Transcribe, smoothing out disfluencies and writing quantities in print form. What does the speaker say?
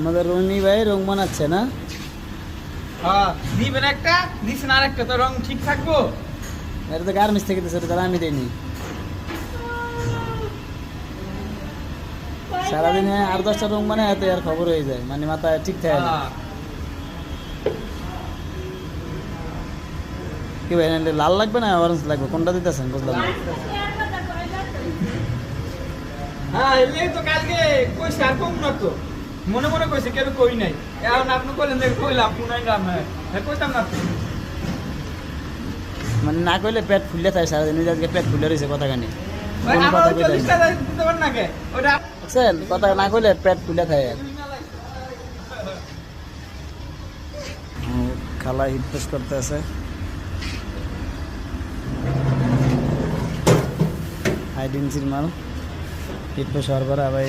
আমাদের রনি ভাই রং বানাচ্ছে না? হ্যাঁ, দিবেন একটা, দিছেন আরেকটা, তো রং ঠিক থাকবো। এটা তো গার্মেন্টস থেকে দিচ্ছে, তারা আমি দিইনি। সারাদিনে 8-10টা রং বানায় এত আর খবর হয়ে যায়, মানে মাথায় ঠিক থাকে না। হ্যাঁ। কি ভাই, এটা লাল লাগবে না অরেঞ্জ লাগবে, কোনটা দিতেছেন বুঝলাম না। হ্যাঁ, এলে তো কালকে কইছে আর কম না তো। মনে মনে কইছে কেন কই নাই। এখন আপনি কইলেন যে কইলাম পুনাই না না। হ্যাঁ, কইতাম না তো। মানে না কইলে পেট ফুললে থাকে সারাদিন, ওই যে আজকে পেট ফুলে রয়েছে কথা কানি। ওই কোনো আমার কথা কইতে 40 টাকা দিতে পারেন না কে? ওটা বুঝছেন, কথা না কইলে পেট ফুলে থাকে। খালা হিট পুশ করতে আছে। হাইডিং সিরমাল হিট পুশ হওয়ার পরে আবার